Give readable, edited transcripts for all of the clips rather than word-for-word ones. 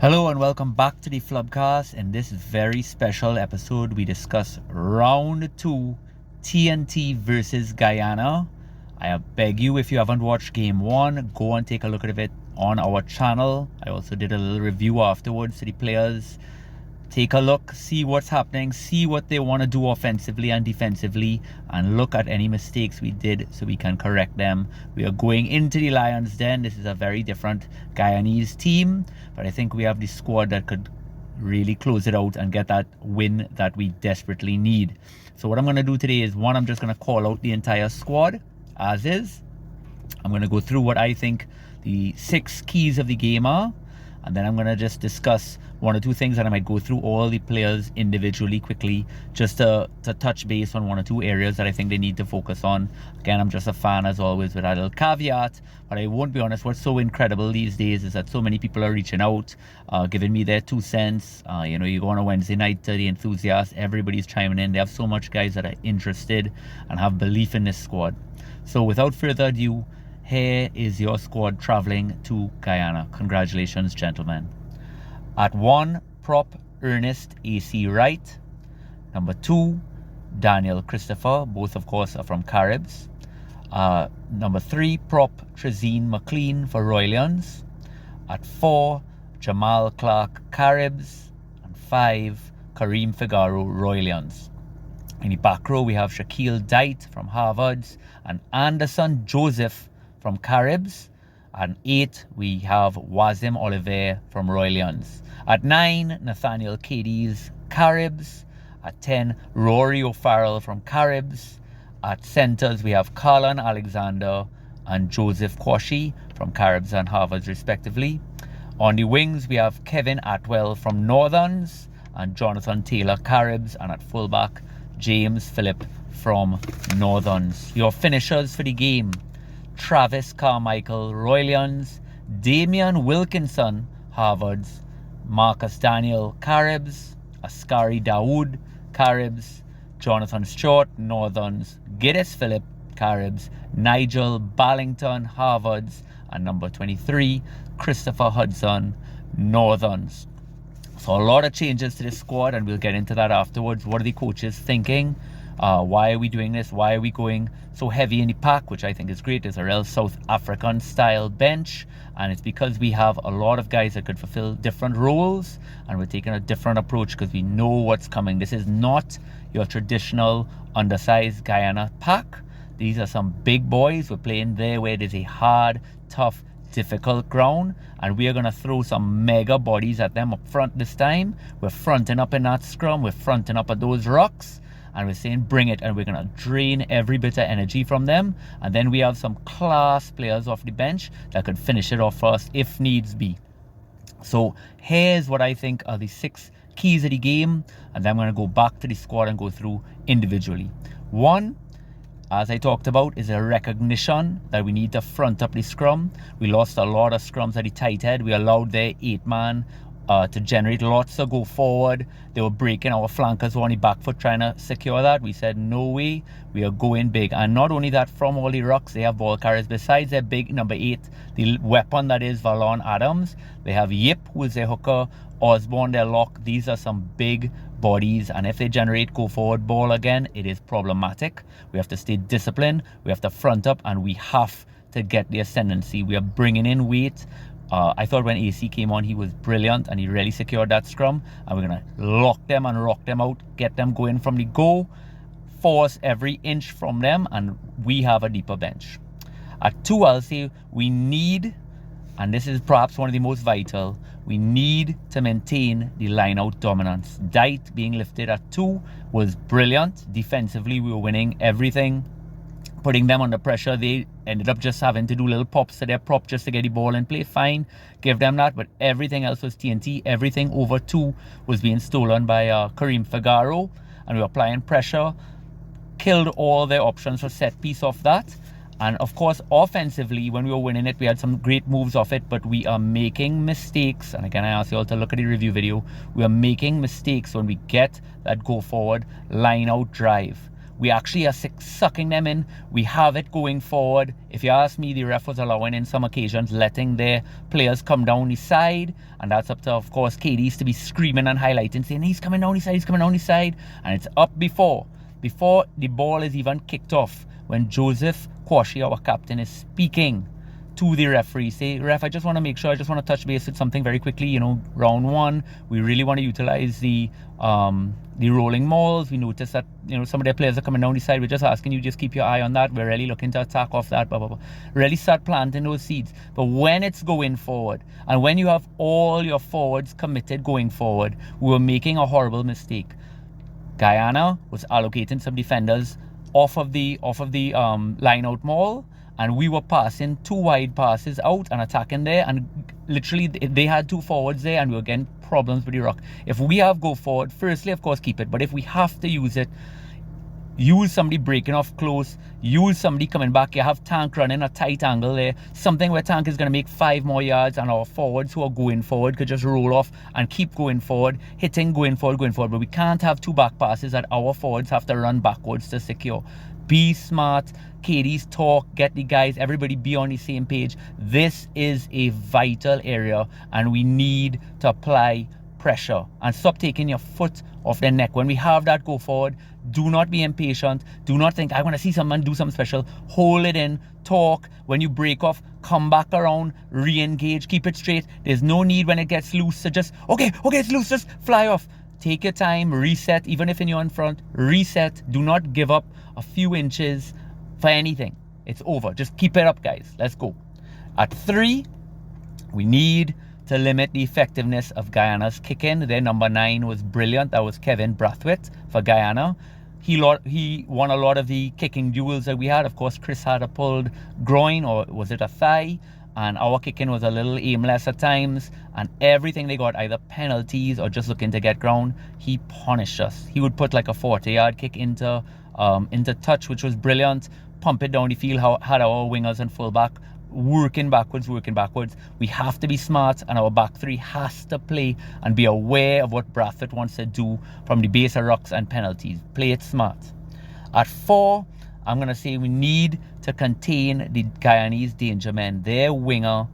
Hello and welcome back to the Flubcast. In this very special episode, we discuss round 2 TNT versus Guyana. I beg you, if you haven't watched game 1, go and take a look at it on our channel. I also did a little review afterwards to the players. Take a look, see what's happening, see what they want to do offensively and defensively, and look at any mistakes we did so we can correct them. We are going into the Lions' Den. This is a very different Guyanese team, but I think we have the squad that could really close it out and get that win that we desperately need. So what I'm going to do today is, one, I'm just going to call out the entire squad as is. I'm going to go through what I think the 6 keys of the game are, and then I'm going to just discuss one or two things, and I might go through all the players individually quickly just to touch base on one or two areas that I think they need to focus on. Again, I'm just a fan as always with a little caveat, but I won't be honest, what's so incredible these days is that so many people are reaching out, giving me their 2 cents. You go on a Wednesday night to the enthusiasts, everybody's chiming in. They have so much guys that are interested and have belief in this squad. So without further ado, here is your squad traveling to Guyana. Congratulations, gentlemen. At 1, prop Ernest AC Wright. Number 2, Daniel Christopher. Both, of course, are from Caribs. Number 3, prop Trezine McLean for Royalians. At 4, Jamal Clark Caribs. And 5, Kareem Figaro Royalians. In the back row, we have Shaquille Dite from Harvards and Anderson Joseph from Caribs. At 8, we have Wazim Oliver from Royalians. At 9, Nathaniel Cadiz, Caribs. At 10, Rory O'Farrell from Caribs. At centers, we have Carlin Alexander and Joseph Quashie from Caribs and Harvards, respectively. On the wings, we have Kevin Atwell from Northerns and Jonathan Taylor, Caribs. And at fullback, James Phillip from Northerns. Your finishers for the game: Travis Carmichael, Royalians; Damian Wilkinson, Harvards; Marcus Daniel, Caribs; Askari Dawood, Caribs; Jonathan Stewart, Northerns; Giddis Phillip, Caribs; Nigel Ballington, Harvards; and number 23, Christopher Hudson, Northerns. So a lot of changes to this squad, and we'll get into that afterwards. What are the coaches thinking? Why are we doing this? Why are we going so heavy in the pack, which I think is great? It's a real South African style bench, and it's because we have a lot of guys that could fulfill different roles, and we're taking a different approach because we know what's coming. This is not your traditional undersized Guyana pack. These are some big boys. We're playing there where it is a hard, tough, difficult ground, and we are going to throw some mega bodies at them up front this time. We're fronting up in that scrum. We're fronting up at those rocks, and we're saying bring it, and we're going to drain every bit of energy from them. And then we have some class players off the bench that could finish it off for us if needs be. So here's what I think are the 6 keys of the game, and then I'm going to go back to the squad and go through individually. 1, as I talked about, is a recognition that we need to front up the scrum. We lost a lot of scrums at the tight head. We allowed their 8-man to generate lots of go forward. They were breaking our flankers on the back foot trying to secure that. We said no way, we are going big. And not only that, from all the rocks, they have ball carriers. Besides their big number 8, the weapon that is Valon Adams, they have Yip, who is their hooker, Osborne, their lock. These are some big bodies, and if they generate go forward ball again, it is problematic. We have to stay disciplined, we have to front up, and we have to get the ascendancy. We are bringing in weight. I thought when AC came on, he was brilliant, and he really secured that scrum, and we're going to lock them and rock them out, get them going from the go, force every inch from them, and we have a deeper bench. At 2, I'll say we need, and this is perhaps one of the most vital, we need to maintain the line-out dominance. Dite being lifted at 2 was brilliant. Defensively, we were winning everything, putting them under pressure. They ended up just having to do little pops to their prop just to get the ball in play. Fine, give them that, but everything else was TNT. Everything over 2 was being stolen by Kareem Figaro, and we were applying pressure, killed all their options for set piece off that. And of course, offensively, when we were winning it, we had some great moves off it, but we are making mistakes. And again, I ask you all to look at the review video. We are making mistakes when we get that go forward line out drive. We actually are sucking them in. We have it going forward. If you ask me, the ref was allowing in some occasions, letting their players come down the side. And that's up to, of course, KDs to be screaming and highlighting, saying, he's coming down the side, he's coming down the side. And it's up before the ball is even kicked off, when Joseph Kwashi, our captain, is speaking to the referee. Say, ref, I just want to touch base with something very quickly. Round one, we really want to utilize the rolling mauls. We noticed that some of their players are coming down the side. We're just asking you, just keep your eye on that. We're really looking to attack off that, blah blah blah. Really start planting those seeds. But when it's going forward, and when you have all your forwards committed going forward, we were making a horrible mistake. Guyana was allocating some defenders off of the line out maul, and we were passing 2 wide passes out and attacking there, and literally they had 2 forwards there, and we were getting problems with the ruck. If we have go forward, firstly, of course, keep it. But if we have to use it, use somebody breaking off close, use somebody coming back. You have Tank running a tight angle there, something where Tank is going to make 5 more yards, and our forwards who are going forward could just roll off and keep going forward, going forward. But we can't have 2 back passes that our forwards have to run backwards to secure. Be smart. KD's talk, get the guys, everybody be on the same page. This is a vital area, and we need to apply pressure and stop taking your foot off their neck. When we have that go forward, do not be impatient. Do not think, I want to see someone do something special. Hold it in, talk. When you break off, come back around, re-engage, keep it straight. There's no need when it gets loose to just, okay, it's loose, just fly off. Take your time, reset. Even if you're in front, reset. Do not give up a few inches for anything. It's over. Just keep it up, guys. Let's go. At 3, we need to limit the effectiveness of Guyana's kick-in. Their number 9 was brilliant. That was Kevin Brathwaite for Guyana. He won a lot of the kicking duels that we had. Of course, Chris had a pulled groin, or was it a thigh? And our kicking was a little aimless at times, and everything they got, either penalties or just looking to get ground, he punished us. He would put like a 40-yard kick into touch, which was brilliant. Pump it down the field, had our wingers and fullback working backwards. We have to be smart, and our back 3 has to play and be aware of what Brathwaite wants to do from the base of rucks and penalties. Play it smart. At 4, I'm going to say we need to contain the Guyanese danger men. Their winger,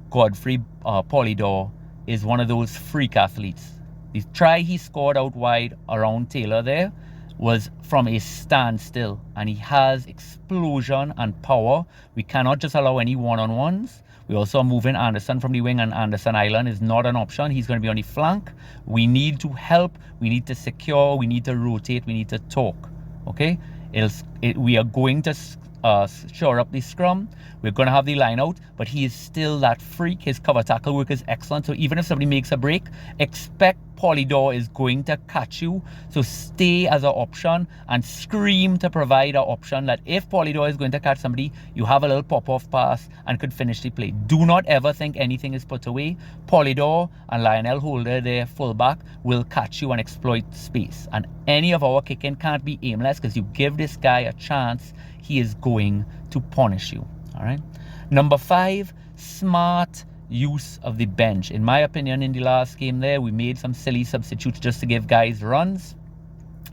Godfrey Polydor, is one of those freak athletes. The try he scored out wide around Taylor there was from a standstill, and he has explosion and power. We cannot just allow any one-on-ones. We also are moving Anderson from the wing, and Anderson Island is not an option. He's going to be on the flank. We need to help. We need to secure. We need to rotate. We need to talk. Okay? We are going to shore up the scrum. We're going to have the line out, but he is still that freak. His cover tackle work is excellent. So even if somebody makes a break, expect Polydor is going to catch you. So stay as an option and scream to provide an option that if Polydor is going to catch somebody, you have a little pop-off pass and could finish the play. Do not ever think anything is put away. Polydor and Lionel Holder, their fullback, will catch you and exploit space. And any of our kicking can't be aimless, because you give this guy a chance, he is going to punish you. All right. Number 5, smart use of the bench. In my opinion, in the last game there, we made some silly substitutes just to give guys runs.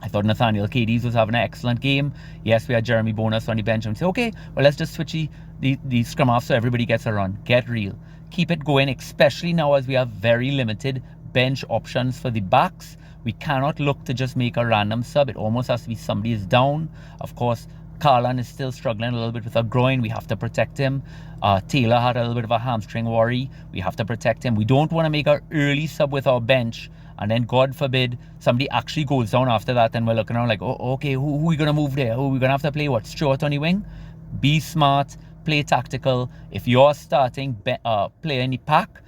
I thought Nathaniel Cadiz was having an excellent game. Yes, we had Jeremy Bonus on the bench, and we say, okay, well, let's just switch the scrum off so everybody gets a run. Get real. Keep it going, especially now as we have very limited bench options for the backs. We cannot look to just make a random sub. It almost has to be somebody is down. Of course, Carlan is still struggling a little bit with a groin. We have to protect him. Taylor had a little bit of a hamstring worry. We have to protect him. We don't want to make an early sub with our bench, and then, God forbid, somebody actually goes down after that, and we're looking around like, oh, okay, who are we going to move there? Who are we going to have to play? What, Stewart on the wing? Be smart. Play tactical. If you're starting player in the pack,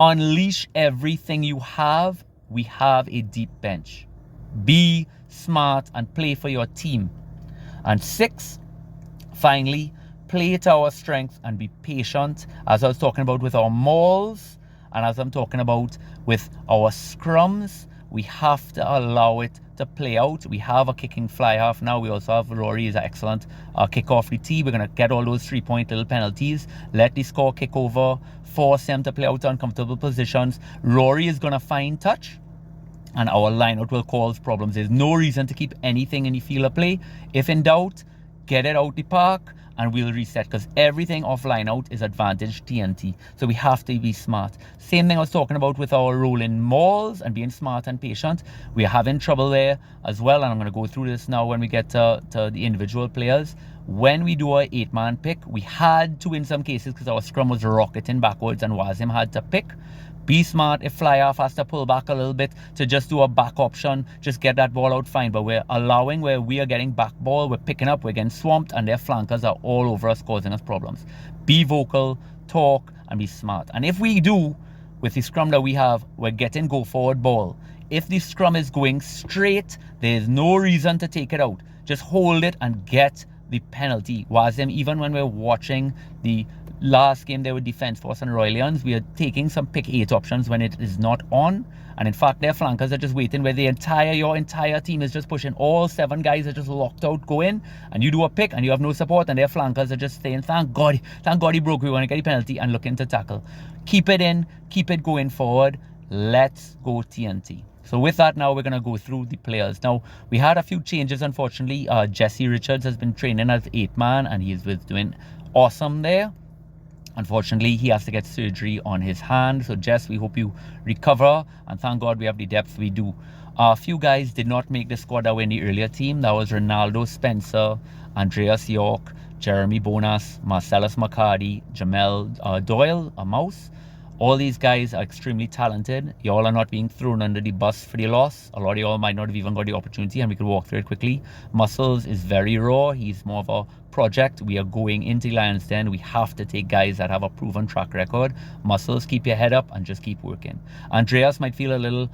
unleash everything you have. We have a deep bench. Be smart and play for your team. And 6, finally, play to our strength and be patient, as I was talking about with our mauls, and as I'm talking about with our scrums. We have to allow it to play out. We have a kicking fly half now. We also have Rory is an excellent kick off the tee. We're going to get all those 3-point little penalties. Let the score kick over. Force them to play out uncomfortable positions. Rory is going to find touch. and our lineout will cause problems. There's no reason to keep anything in the field of play. If in doubt, get it out the park and we'll reset, because everything off lineout is advantage TNT. So we have to be smart. Same thing I was talking about with our rolling mauls and being smart and patient. We're having trouble there as well, and I'm going to go through this now when we get to the individual players. When we do our 8-man pick, we had to in some cases because our scrum was rocketing backwards and Wazim had to pick. Be smart. If fly off has to pull back a little bit to just do a back option, just get that ball out fine. But we're allowing where we are getting back ball, we're picking up, we're getting swamped, and their flankers are all over us, causing us problems. Be vocal, talk, and be smart. And if we do, with the scrum that we have, we're getting go forward ball. If the scrum is going straight, there's no reason to take it out. Just hold it and get the penalty. Wazim, even when we're watching the last game there with Defence Force and Royal Lions, we are taking some pick 8 options when it is not on, and in fact their flankers are just waiting where your entire team is just pushing. All 7 guys are just locked out, go in, and you do a pick and you have no support, and their flankers are just saying thank God he broke, we want to get the penalty, and looking to tackle. Keep it in, keep it going forward. Let's go TNT. So with that, now we're going to go through the players. Now, we had a few changes, unfortunately. Jesse Richards has been training as 8-man, and he's doing awesome there. Unfortunately, he has to get surgery on his hand. So, Jess, we hope you recover. And thank God we have the depth we do. A few guys did not make the squad that were in the earlier team. That was Ronaldo Spencer, Andreas York, Jeremy Bonas, Marcellus McCarty, Jamel Doyle, a mouse. All these guys are extremely talented. Y'all are not being thrown under the bus for the loss. A lot of y'all might not have even got the opportunity, and we could walk through it quickly. Muscles is very raw. He's more of a project. We are going into Lions Den. We have to take guys that have a proven track record. Muscles, keep your head up and just keep working. Andreas might feel a little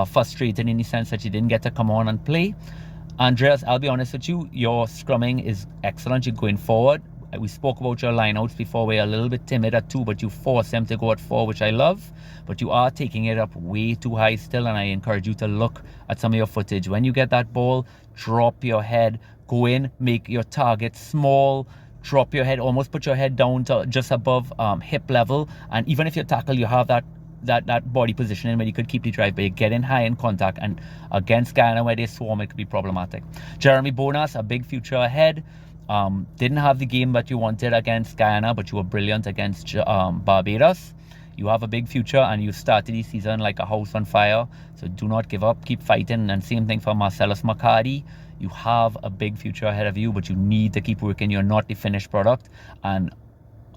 frustrated in the sense that you didn't get to come on and play. Andreas, I'll be honest with you, your scrumming is excellent. You're going forward. We spoke about your lineouts before. We're a little bit timid at 2, but you force them to go at 4, which I love. But you are taking it up way too high still, and I encourage you to look at some of your footage. When you get that ball, drop your head, go in, make your target small, drop your head, almost put your head down to just above hip level. And even if you tackle, you have that body positioning where you could keep the drive, but you get in high in contact, and against Guyana where they swarm, it could be problematic. Jeremy Bonas, a big future ahead. Didn't have the game that you wanted against Guyana, but you were brilliant against Barbados. You have a big future, and you started the season like a house on fire. So do not give up, keep fighting. And same thing for Marcellus McCarty. You have a big future ahead of you, but you need to keep working. You're not the finished product. And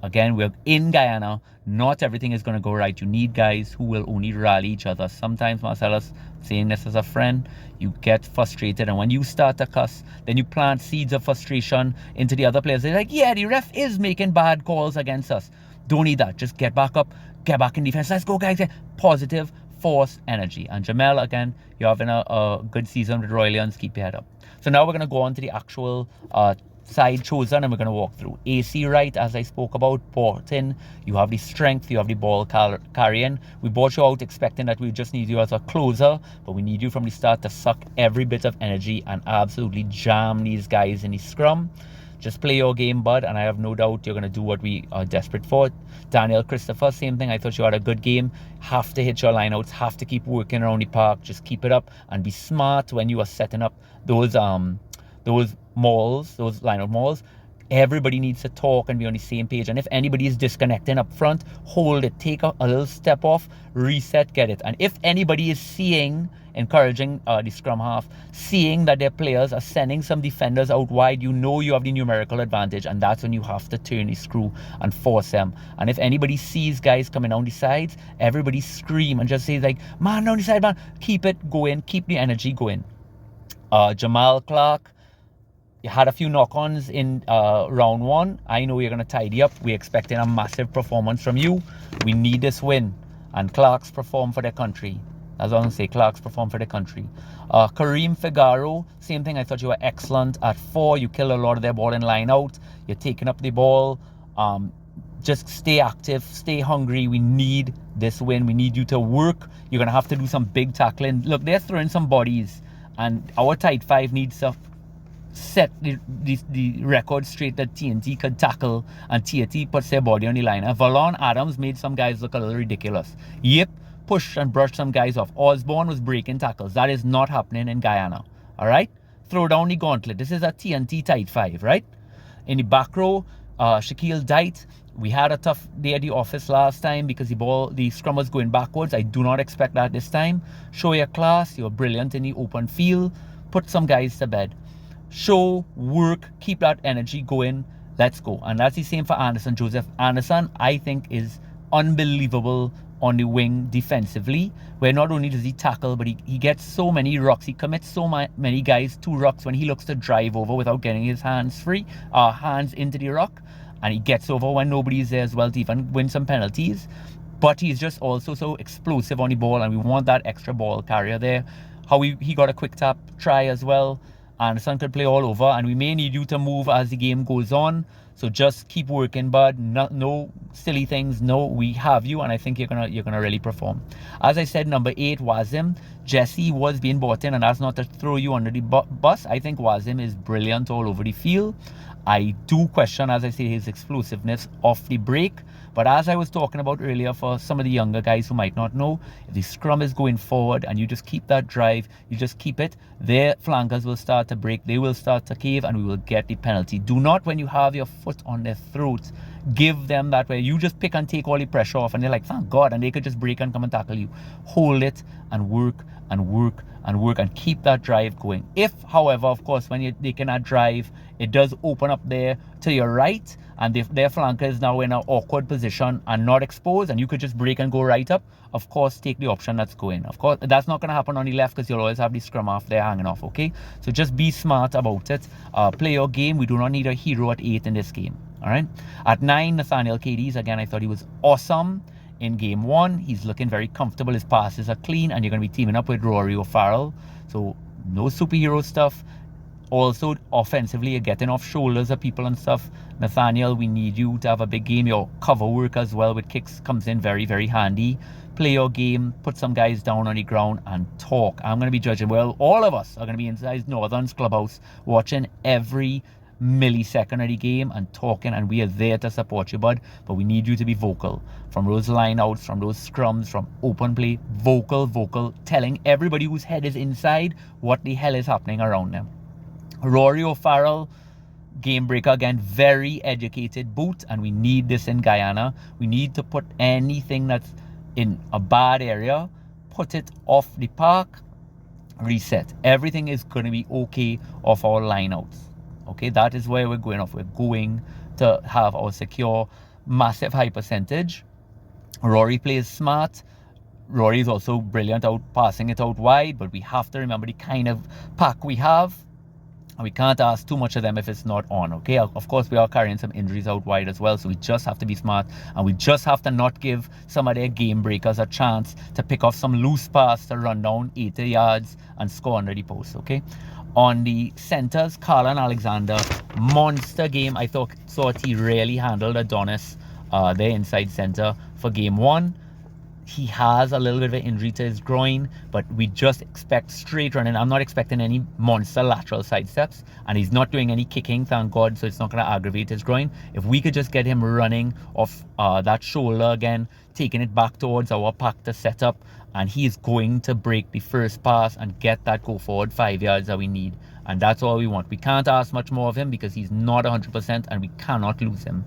again, we're in Guyana. Not everything is going to go right. You need guys who will only rally each other. Sometimes, Marcellus, saying this as a friend, you get frustrated, and when you start to cuss, then you plant seeds of frustration into the other players. They're like, yeah, the ref is making bad calls against us. Don't need that. Just get back up, get back in defense. Let's go, guys. Positive force energy. And Jamel, again, you're having a good season with Royal Lions. Keep your head up. So now we're going to go on to the actual side chosen, and we're going to walk through. AC right, as I spoke about, bought in. You have the strength, you have the ball carrying. We bought you out expecting that we just need you as a closer, but we need you from the start to suck every bit of energy and absolutely jam these guys in the scrum. Just play your game, bud, and I have no doubt you're going to do what we are desperate for. Daniel Christopher, same thing. I thought you had a good game. Have to hit your lineouts, have to keep working around the park. Just keep it up and be smart when you are setting up those mauls, those line-out mauls. Everybody needs to talk and be on the same page. And if anybody is disconnecting up front, hold it, take a little step off, reset, get it. And if anybody is encouraging the scrum half, seeing that their players are sending some defenders out wide, you know you have the numerical advantage, and that's when you have to turn the screw and force them. And if anybody sees guys coming down the sides, everybody scream and just say like, man, down the side, man. Keep it going, keep the energy going. Jamal Clark, you had a few knock-ons in round 1. I know you're going to tidy up. We're expecting a massive performance from you. We need this win. And Clarks perform for their country. As I say, Clarks perform for their country. Kareem Figaro, same thing. I thought you were excellent at 4. You killed a lot of their ball in line out. You're taking up the ball. Just stay active, stay hungry. We need this win. We need you to work. You're going to have to do some big tackling. Look, they're throwing some bodies. And our tight 5 needs to set the record straight that TNT could tackle, and TNT puts their body on the line. And Valon Adams made some guys look a little ridiculous. Yep, push and brush some guys off. Osborne was breaking tackles. That is not happening in Guyana. All right? Throw down the gauntlet. This is a TNT tight 5, right? In the back row, Shaquille Dite. We had a tough day at the office last time because the scrum was going backwards. I do not expect that this time. Show your class. You're brilliant in the open field. Put some guys to bed. Show, work, keep that energy going. Let's go. And that's the same for Anderson Joseph. Anderson, I think, is unbelievable on the wing defensively, where not only does he tackle, but he gets so many rocks. He commits so many guys to rocks when he looks to drive over without getting his hands into the rock. And he gets over when nobody's there as well to even win some penalties. But he's just also so explosive on the ball, and we want that extra ball carrier there. How he got a quick tap try as well. Anderson could play all over, and we may need you to move as the game goes on. So just keep working, bud. No silly things. No, we have you, and I think you're gonna really perform. As I said, number 8, Wazim. Jesse was being brought in, and that's not to throw you under the bus. I think Wazim is brilliant all over the field. I do question, as I say, his explosiveness off the break. But as I was talking about earlier, for some of the younger guys who might not know, if the scrum is going forward and you just keep that drive, you just keep it, their flankers will start to break, they will start to cave, and we will get the penalty. Do not, when you have your foot on their throat, give them that way. You just pick and take all the pressure off, and they're like, thank God, and they could just break and come and tackle you. Hold it and work and work and work and keep that drive going. If, however, of course, when they cannot drive, it does open up there to your right, and if their flanker is now in an awkward position and not exposed, and you could just break and go right up, of course, take the option that's going. Of course, that's not going to happen on the left because you'll always have the scrum half there hanging off, okay? So just be smart about it. Play your game. We do not need a hero at 8 in this game, all right? At 9, Nathaniel Cadiz. Again, I thought he was awesome in game 1. He's looking very comfortable. His passes are clean, and you're going to be teaming up with Rory O'Farrell. So no superhero stuff. Also, offensively, you're getting off shoulders of people and stuff. Nathaniel, we need you to have a big game. Your cover work as well with kicks comes in very, very handy. Play your game, put some guys down on the ground, and talk. I'm going to be judging. Well, all of us are going to be inside Northern's clubhouse watching every millisecond of the game and talking, and we are there to support you, bud. But we need you to be vocal. From those line-outs, from those scrums, from open play, vocal, telling everybody whose head is inside what the hell is happening around them. Rory O'Farrell, game breaker again, very educated boot, and we need this in Guyana. We need to put anything that's in a bad area, put it off the park, reset. Everything is going to be okay off our lineouts. Okay, that is where we're going off. We're going to have our secure, massive high percentage. Rory plays smart. Rory is also brilliant out passing it out wide, but we have to remember the kind of pack we have. And we can't ask too much of them if it's not on, okay? Of course, we are carrying some injuries out wide as well, so we just have to be smart, and we just have to not give some of their game breakers a chance to pick off some loose pass to run down 80 yards and score under the post, okay? On the centers, Carlin Alexander, monster game. I thought he really handled Adonis, their inside center, for game 1. He has a little bit of an injury to his groin, but we just expect straight running. I'm not expecting any monster lateral side steps, and he's not doing any kicking, thank God, so it's not going to aggravate his groin. If we could just get him running off that shoulder again, taking it back towards our pack to set up, and he is going to break the first pass and get that go forward 5 yards that we need. And that's all we want. We can't ask much more of him because he's not 100%, and we cannot lose him.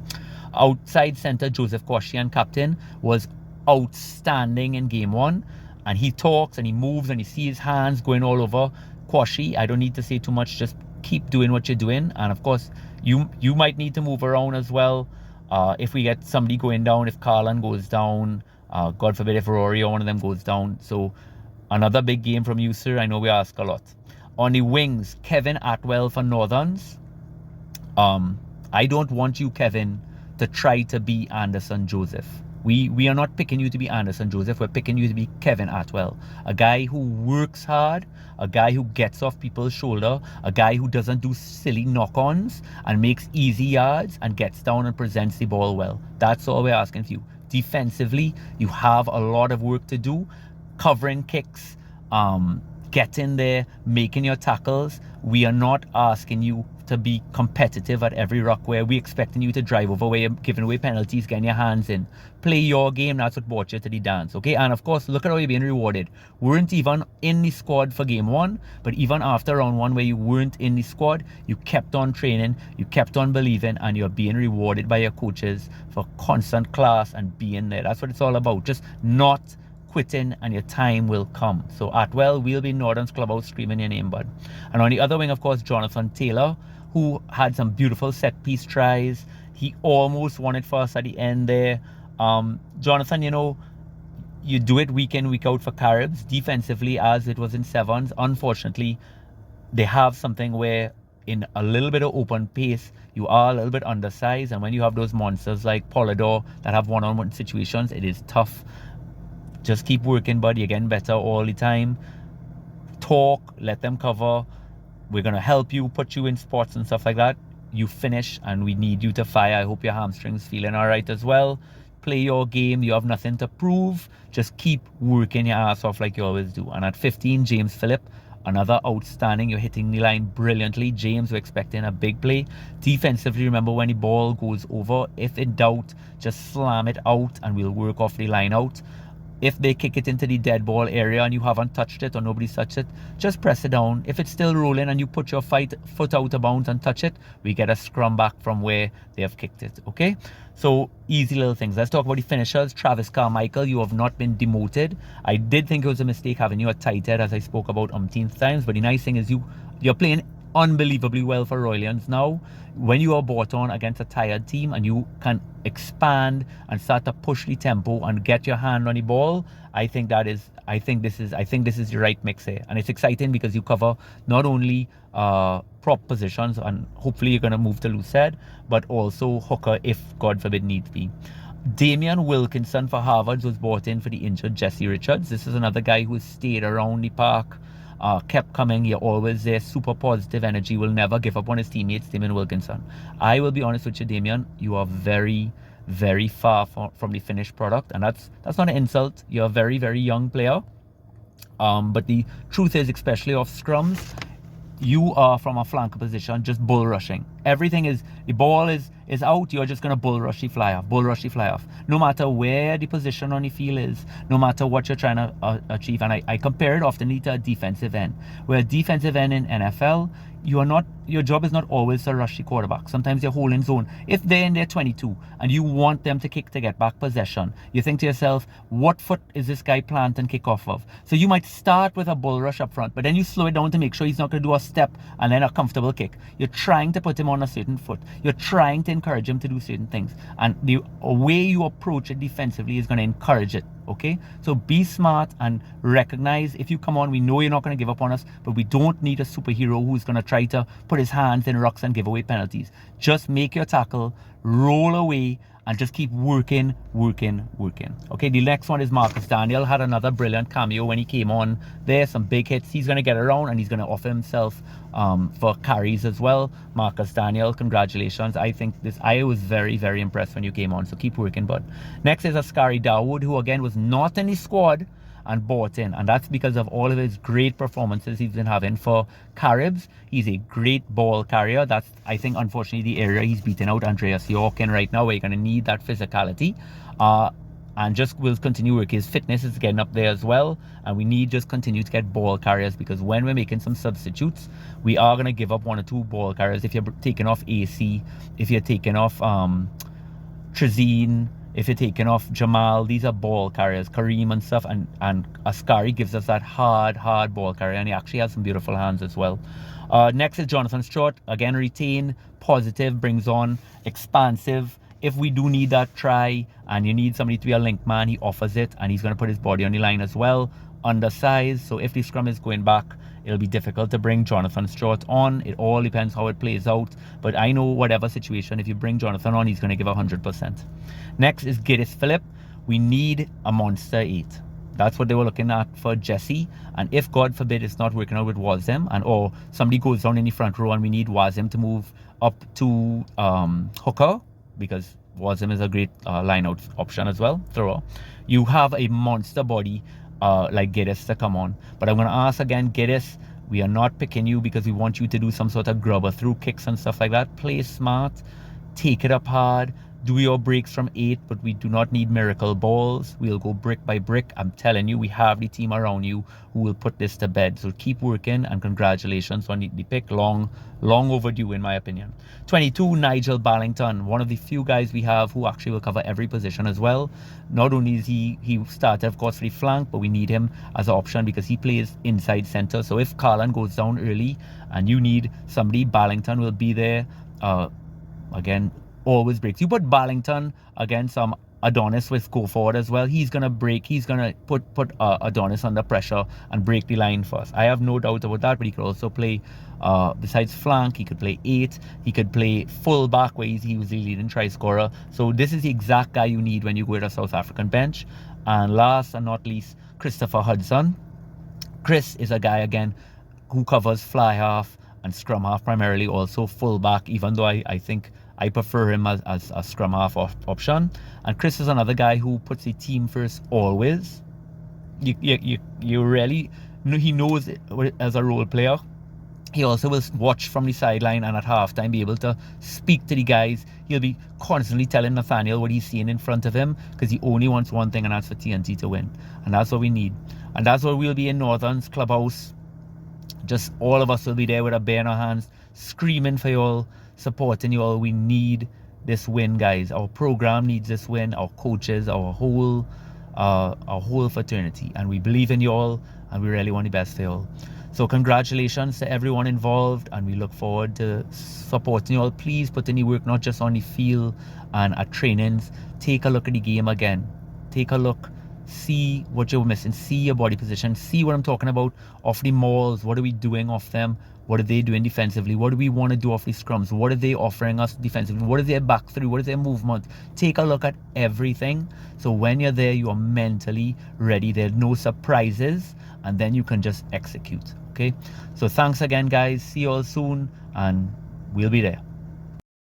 Outside center, Joseph Kwashian, captain, was outstanding in game 1, and he talks and he moves and he sees his hands going all over. Kwashi, I don't need to say too much, just keep doing what you're doing. And of course, you might need to move around as well if we get somebody going down, if Carlin goes down, God forbid if Rory or one of them goes down. So another big game from you, sir. I know we ask a lot. On the wings, Kevin Atwell for Northerns. I don't want you, Kevin, to try to be Anderson Joseph. We are not picking you to be Anderson Joseph. We're picking you to be Kevin Atwell. A guy who works hard, a guy who gets off people's shoulder, a guy who doesn't do silly knock-ons and makes easy yards and gets down and presents the ball well. That's all we're asking of you. Defensively, you have a lot of work to do. Covering kicks, getting there, making your tackles. We are not asking you to be competitive at every ruck where we expecting you to drive over, where you're giving away penalties, getting your hands in. Play your game. That's what brought you to the dance. Okay. And of course, look at how you're being rewarded. Weren't even in the squad for game one, but even after round one where you weren't in the squad, you kept on training, you kept on believing, and you're being rewarded by your coaches for constant class and being there. That's what it's all about. Just not quitting, and your time will come. So Atwell will be in Northern's clubhouse screaming your name, bud. And on the other wing, of course, Jonathan Taylor, who had some beautiful set piece tries. He almost won it for us at the end there. Jonathan, you know, you do it week in, week out for Caribs defensively as it was in Sevens. Unfortunately, they have something where in a little bit of open pace, you are a little bit undersized. And when you have those monsters like Polidor that have one-on-one situations, it is tough. Just keep working, bud. You're getting better all the time. Talk, let them cover. We're going to help you, put you in spots and stuff like that. You finish, and we need you to fire. I hope your hamstring's feeling all right as well. Play your game. You have nothing to prove. Just keep working your ass off like you always do. And at 15, James Phillip, another outstanding. You're hitting the line brilliantly. James, we're expecting a big play. Defensively, remember when the ball goes over, if in doubt, just slam it out and we'll work off the line out. If they kick it into the dead ball area and you haven't touched it or nobody's touched it, just press it down. If it's still rolling and you put your foot out of bounds and touch it, we get a scrum back from where they have kicked it. Okay? So easy little things. Let's talk about the finishers. Travis Carmichael, you have not been demoted. I did think it was a mistake having you at tight head, as I spoke about umpteenth times. But the nice thing is you're playing unbelievably well for Royalians now. When you are brought on against a tired team and you can expand and start to push the tempo and get your hand on the ball, I think this is the right mix here. And it's exciting because you cover not only prop positions, and hopefully you're going to move to loose head, but also hooker if God forbid needs be. Damian Wilkinson for Harvard was brought in for the injured Jesse Richards. This is another guy who stayed around the park, kept coming. You're always there, super positive energy, will never give up on his teammates. Damian Wilkinson, I will be honest with you, Damian, you are very, very far from the finished product, and that's not an insult. You're a very, very young player, but the truth is, especially off scrums, you are from a flanker position just bull rushing. Everything is, the ball is out, you're just going to bull rush the fly off. No matter where the position on the field is, no matter what you're trying to achieve. And I compare it often to a defensive end, where a defensive end in NFL, your job is not always to rush the quarterback. Sometimes you're holding zone. If they're in their 22 and you want them to kick to get back possession, you think to yourself, what foot is this guy planting kick off of? So you might start with a bull rush up front, but then you slow it down to make sure he's not going to do a step and then a comfortable kick. You're trying to put him on a certain foot. You're trying to encourage him to do certain things. And the way you approach it defensively is going to encourage it. Okay, so be smart and recognize if you come on, we know you're not going to give up on us, but we don't need a superhero who's going to try to put his hands in rocks and give away penalties. Just make your tackle, roll away, and just keep working. Okay, the next one is Marcus Daniel. Had another brilliant cameo when he came on there. Some big hits. He's going to get around and he's going to offer himself for carries as well. Marcus Daniel, congratulations. I was very, very impressed when you came on. So keep working, bud. Next is Askari Dawood, who again was not in the squad and bought in, and that's because of all of his great performances he's been having for Caribs. He's a great ball carrier. That's, I think, unfortunately the area he's beating out Andreas York in right now, where you're going to need that physicality, and just will continue work. His fitness is getting up there as well, and we need just continue to get ball carriers, because when we're making some substitutes, we are going to give up one or two ball carriers. If you're taking off AC, if you're taking off Trezine, if you're taking off Jamal, these are ball carriers, Kareem and stuff, and Askari gives us that hard ball carrier, and he actually has some beautiful hands as well. Next is Jonathan Stewart, again retain, positive, brings on, expansive. If we do need that try and you need somebody to be a link man, he offers it, and he's going to put his body on the line as well. Undersized, so if the scrum is going back, it'll be difficult to bring Jonathan Stewart on. It all depends how it plays out, but I know whatever situation, if you bring Jonathan on, he's going to give 100%. Next is Giddis Phillip. We need a monster 8. That's what they were looking at for Jesse, and if God forbid it's not working out with Wazim, and or somebody goes down in the front row and we need Wazim to move up to hooker, because Wazim is a great line out option as well, thrower, you have a monster body like Giddis to come on. But I'm going to ask again, Giddis, We are not picking you because we want you to do some sort of grubber through kicks and stuff like that. Play smart, take it up hard, do your breaks from 8, but we do not need miracle balls. We'll go brick by brick. I'm telling you, we have the team around you who will put this to bed. So keep working, and congratulations on the pick. Long overdue in my opinion. 22, Nigel Ballington, one of the few guys we have who actually will cover every position as well. Not only is he started of course for the flank, but we need him as an option because he plays inside center. So if Carlin goes down early and you need somebody, Ballington will be there. Again, always breaks. You put Ballington against Adonis with go forward as well. He's gonna break. He's gonna put Adonis under pressure and break the line for us. I have no doubt about that. But he could also play, besides flank, he could play 8. He could play full back where he was the leading try scorer. So this is the exact guy you need when you go to a South African bench. And last and not least, Christopher Hudson. Chris is a guy again who covers fly half and scrum half primarily, also full back, even though I think I prefer him as a scrum half option. And Chris is another guy who puts the team first always. You really, he knows it as a role player. He also will watch from the sideline and at halftime be able to speak to the guys. He'll be constantly telling Nathaniel what he's seeing in front of him because he only wants one thing, and that's for TNT to win. And that's what we need. And that's what we'll be in Northern's clubhouse. Just all of us will be there with a bear in our hands, screaming for you all, supporting you all. We need this win, guys. Our program needs this win. Our coaches, our whole fraternity, and we believe in you all, and we really want the best for you all. So congratulations to everyone involved, and we look forward to supporting you all. Please put in the work, not just on the field and at trainings. Take a look at the game again. Take a look. See what you're missing. See your body position. See what I'm talking about off the mauls. What are we doing off them? What are they doing defensively? What do we want to do off the scrums? What are they offering us defensively? What is their back through? What is their movement? Take a look at everything. So when you're there, you are mentally ready. There are no surprises, and then you can just execute. Okay? So thanks again, guys. See you all soon, and we'll be there.